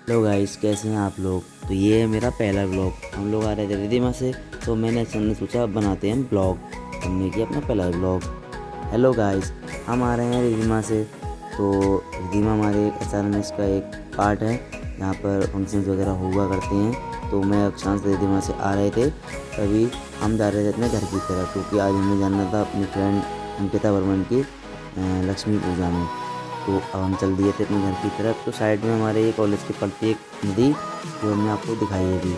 Hello guys, कैसे हैं आप लोग। तो ये है मेरा पहला ब्लॉग। हम लोग आ रहे थे रिधिमा से, तो मैंने हमने सोचा बनाते हैं ब्लॉग। हमने किया अपना पहला ब्लॉग। हेलो गाइस, हम आ रहे हैं रिधिमा से। तो रिधिमा हमारे एस का एक पार्ट है जहाँ पर फंक्शंस वगैरह हुआ करते हैं। तो मैं अक्षांश रिधिमा से आ रहे थे, तभी हम जा रहे थे अपने घर की तरफ, क्योंकि आज हमें जाना था अपनी फ्रेंड अंकिता वर्मन की लक्ष्मी पूजा में। तो अब हम चल दिए थे अपने घर की तरफ। तो साइड में हमारे ये कॉलेज की पड़ती एक नदी, जो हमने आपको दिखाई है थी।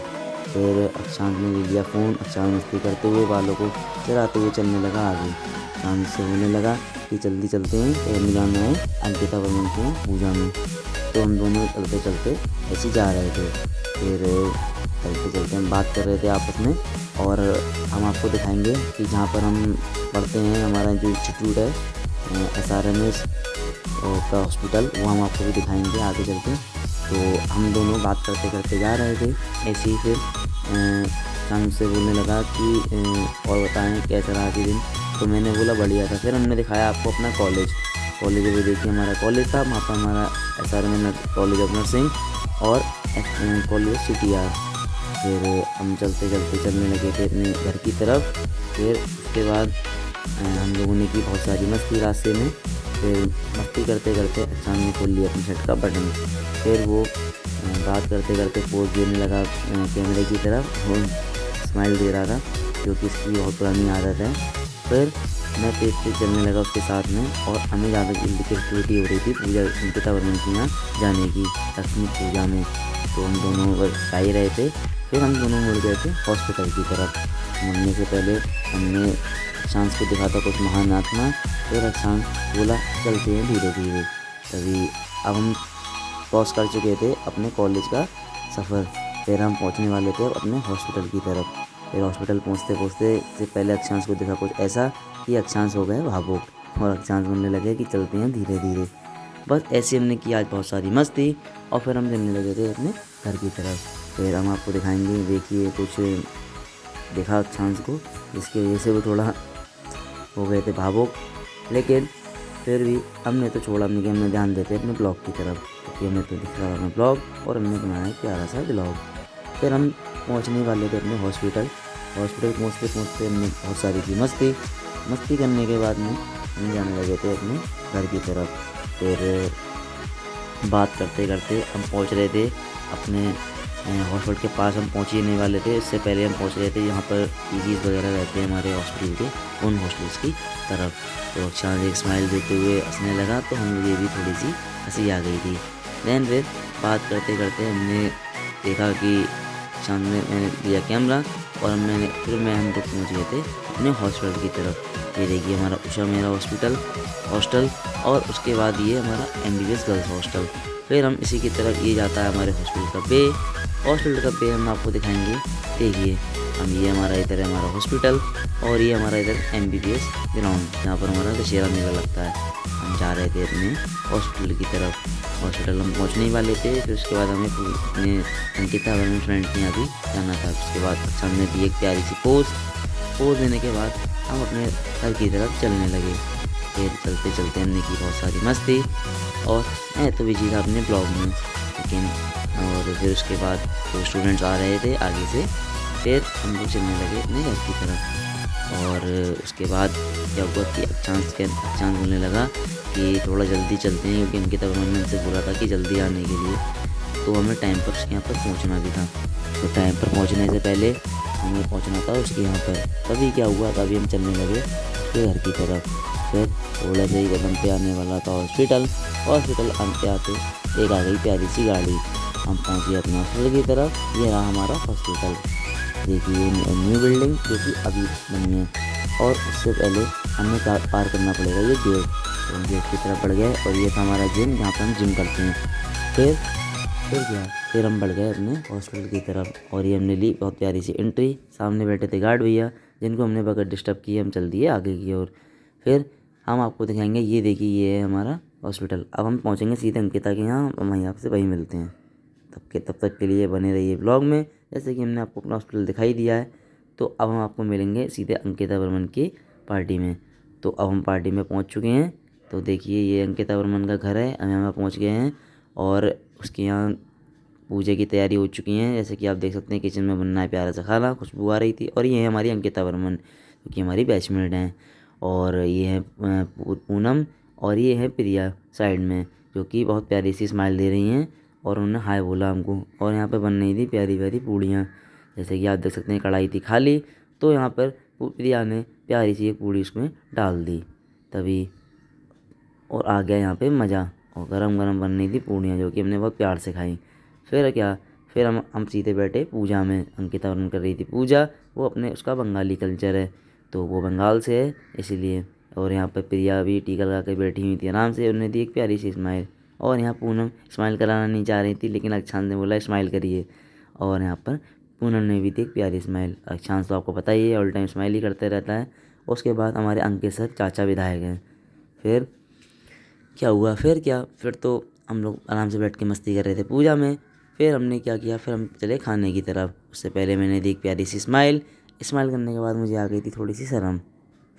फिर अक्षांश ने ले लिया फ़ोन। अक्षांश मस्ती करते हुए बालों को चलाते हुए चलने लगा आगे। अक्षांश से बोलने लगा कि जल्दी चलते हैं, हमें जाना है अंकिता वर्मन की पूजा में। तो हम दोनों चलते चलते ऐसे जा रहे थे। फिर चलते चलते हम बात कर रहे थे आपस में, और हम आपको दिखाएंगे कि जहाँ पर हम पढ़ते हैं, हमारा जो इंस्टीट्यूट है SRMS का हॉस्पिटल, वो हम आपको भी दिखाएंगे आगे चल के। तो हम दोनों बात करते करते जा रहे थे ऐसे ही। फिर शाम से बोलने लगा कि और बताएं कैसा रहा आज दिन। तो मैंने बोला बढ़िया था। फिर हमने दिखाया आपको अपना कॉलेज। कॉलेज में देखिए हमारा कॉलेज था, वहाँ पर हमारा SRM कॉलेज ऑफ नर्सिंग और कॉलेज CTR। फिर हम चलते चलते चलने लगे थे अपने घर की तरफ। फिर उसके बाद हम लोगों ने की बहुत सारी मस्ती रास्ते में। फिर मस्ती करते करते अचानक ने खोल लिया अपनी शर्ट का बटन। फिर वो बात करते करते पोज देने लगा कैमरे की तरफ, वो स्माइल दे रहा था, क्योंकि इसकी बहुत पुरानी आदत है। फिर मैं तेज तेज चलने लगा उसके साथ में, और हमें ज़्यादा जल्दी की एक्टिविटी हो रही थी पूजा अंकिता वर्मन की यहाँ जाने की, लक्ष्मी पूजा में। तो हम दोनों जा ही रहे थे। फिर हम दोनों मुड़ गए थे हॉस्पिटल की तरफ। मुड़ने से पहले हमने अक्षांश को दिखा था कुछ महान आत्मा। फिर अक्षांश बोला चलते हैं धीरे धीरे। तभी अब हम क्रॉस कर चुके थे अपने कॉलेज का सफ़र। फिर हम पहुंचने वाले थे अपने हॉस्पिटल की तरफ। फिर हॉस्पिटल पहुंचते पहुंचते से पहले अक्षांश को देखा कुछ ऐसा कि अक्षांश हो गए भावुक, और अक्षांश बोलने लगे कि चलते हैं धीरे धीरे। बस ऐसे हमने किया आज बहुत सारी मस्ती, और फिर हम चलने लगे थे अपने घर की तरफ। फिर हम आपको दिखाएंगे, देखिए कुछ देखा अक्षांश को, जिसकी वजह से वो थोड़ा हो गए थे भावुक। लेकिन फिर भी हमने तो छोड़ा नहीं कि हमने ध्यान देते अपने ब्लॉग की तरफ, क्योंकि हमें तो दिख रहा था अपना ब्लॉग, और हमने बनाया एक प्यारा सा ब्लॉग। फिर हम पहुंचने वाले थे अपने हॉस्पिटल। हॉस्पिटल पहुंचते पहुंचते हमने बहुत सारी की मस्ती। मस्ती करने के बाद में हम जाने लगे थे अपने घर की तरफ। फिर बात करते करते हम पहुंच रहे थे अपने हॉस्पिटल के पास। हम पहुंच ही नहीं वाले थे, इससे पहले हम पहुंच रहे थे यहाँ पर पीजीज वगैरह रहते हैं हमारे हॉस्पिटल के, उन हॉस्टल्स की तरफ। तो अक्षांश एक स्माइल देते हुए हंसने लगा, तो हम मुझे भी थोड़ी सी हंसी आ गई थी। दैन फिर बात करते करते हमने देखा कि अक्षांश ने मैंने लिया कैमरा, और हम लोग पहुँच गए थे अपने हॉस्पिटल की तरफ। ये देखिए हमारा उषा मेरा हॉस्टल, और उसके बाद ये हमारा MBBS गर्ल्स हॉस्टल। फिर हम इसी की तरफ, ये जाता है हमारे हॉस्पिटल का पे हम आपको दिखाएंगे। देखिए हम, ये हमारा इधर है हमारा हॉस्पिटल, और ये हमारा इधर MBBS ग्राउंड, जहाँ पर हमारा दशहरा मेला लगता है। हम जा रहे थे अपने हॉस्पिटल की तरफ। हॉस्पिटल हम पहुँचने ही वाले थे। फिर उसके बाद हमें अपने अंकिता वर्मन फ्रेंड के यहाँ भी जाना था। उसके बाद हमने दी एक प्यारी सी पोज देने के बाद हम अपने घर की तरफ चलने लगे। फिर चलते चलते हमने की बहुत सारी मस्ती, और मैं तो बिजी था अपने ब्लॉग में। लेकिन और फिर उसके बाद जो स्टूडेंट्स आ रहे थे आगे से, फिर हम लोग चलने लगे अपने घर की तरफ। और उसके बाद क्या हुआ कि अक्षांश बोलने लगा कि थोड़ा जल्दी चलते हैं, क्योंकि अंकिता वर्मन ने हमसे बोला था कि जल्दी आने के लिए। तो हमें टाइम पर उसके यहाँ पर पहुँचना भी था। तो टाइम पर पहुँचने से पहले हमें पहुँचना था उसके यहाँ पर। तभी क्या हुआ, तभी हम चलने लगे उसके घर की तरफ। फिर थोड़ा सा ही कदम पे आने वाला था हॉस्पिटल आते आते एक आ गई प्यारी सी गाड़ी। हम पहुँचे अपने हॉस्पिटल की तरफ। ये रहा हमारा हॉस्पिटल। देखिए न्यू बिल्डिंग जो कि अभी बनी है, और उससे पहले हमें पार करना पड़ेगा ये गेट। तो हम गेट की तरफ बढ़ गए, और ये था हमारा जिम, जहाँ पर हम जिम करते हैं। फिर फिर हम बढ़ गए अपने हॉस्पिटल की तरफ, और ये हमने ली बहुत प्यारी सी एंट्री। सामने बैठे थे गार्ड भैया, जिनको हमने बगैर डिस्टर्ब किए हम चल दिए आगे की ओर। फिर हम आपको दिखाएंगे, ये देखिए ये है हमारा हॉस्पिटल। अब हम पहुंचेंगे सीधे अंकिता के यहाँ, वहीं आपसे वहीं मिलते हैं। तब तक के लिए बने रहिए ब्लॉग में। जैसे कि हमने आपको अपना हॉस्पिटल दिखाई दिया है, तो अब हम आपको मिलेंगे सीधे अंकिता वर्मन की पार्टी में। तो अब हम पार्टी में पहुंच चुके हैं। तो देखिए ये अंकिता वर्मन का घर है, हम यहाँ पहुँच गए हैं, और उसके यहाँ पूजा की तैयारी हो चुकी है। जैसे कि आप देख सकते हैं किचन में बनना है प्यारा सा खाना, खुशबू आ रही थी। और ये है हमारी अंकिता वर्मन जो कि हमारी बैचमेट हैं। और ये है पूनम और ये है प्रिया साइड में, जो कि बहुत प्यारी सी स्माइल दे रही हैं और उन्होंने हाय बोला हमको। और यहाँ पर बन रही थी प्यारी प्यारी पूड़ियाँ। जैसे कि आप देख सकते हैं कढ़ाई थी खाली, तो यहाँ पर प्रिया ने प्यारी सी एक पूड़ी उसमें डाल दी तभी, और आ गया यहाँ पे मज़ा। और गरम गरम बन रही थी पूड़ियाँ जो कि हमने बहुत प्यार से खाई। फिर क्या, फिर हम सीधे बैठे पूजा में। अंकिता वरन कर रही थी पूजा। वो अपने उसका बंगाली कल्चर है, तो वो बंगाल से है इसीलिए। और यहाँ पर प्रिया भी टीका लगा के बैठी हुई थी आराम से, उन्हें दी एक प्यारी सी स्माइल। और यहाँ पूनम स्माइल कराना नहीं चाह रही थी, लेकिन अक्षांश ने बोला स्माइल करिए, और यहाँ पर पूनम ने भी दी एक प्यारी स्माइल। अक्षांश तो आपको पता ही है ऑल टाइम स्माइल ही करते रहता है। उसके बाद हमारे अंकित सर चाचा विधायक हैं। फिर क्या हुआ, फिर तो हम लोग आराम से बैठ के मस्ती कर रहे थे पूजा में। फिर हमने क्या किया, फिर हम चले खाने की तरफ। उससे पहले मैंने दी एक प्यारी सी स्माइल करने के बाद मुझे आ गई थी थोड़ी सी शर्म।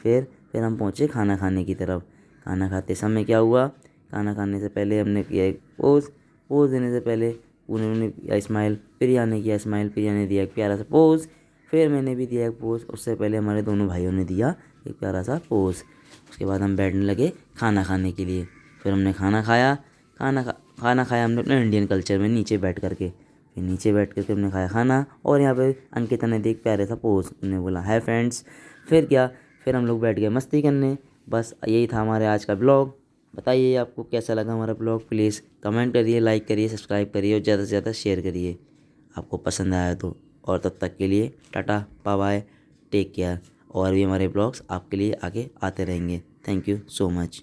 फिर हम पहुँचे खाना खाने की तरफ। खाना खाते समय क्या हुआ, खाना खाने से पहले हमने किया एक पोज़ देने से पहले उन्होंने किया स्माइल, प्रिया ने किया स्माइल, प्रिया ने दिया एक प्यारा सा पोज़। फिर मैंने भी दिया एक पोज़, उससे पहले हमारे दोनों भाइयों ने दिया एक प्यारा सा पोज़। उसके बाद हम बैठने लगे खाना खाने के लिए। फिर हमने खाना खाया। खाना खाया हमने अपने इंडियन कल्चर में नीचे बैठ करके। फिर नीचे बैठ करके हमने खाया खाना, और यहाँ पे अंकिता ने देख प्यारे सा पोज, उन्होंने बोला हाय फ्रेंड्स। फिर हम लोग बैठ गए मस्ती करने। बस यही था हमारे आज का ब्लॉग। बताइए आपको कैसा लगा हमारा ब्लॉग, प्लीज़ कमेंट करिए, लाइक करिए, सब्सक्राइब करिए और ज़्यादा से ज़्यादा शेयर करिए आपको पसंद आया तो। और तब तक के लिए टाटा बाय बाय, टेक केयर। और भी हमारे ब्लॉग्स आपके लिए आगे आते रहेंगे। Thank you so much.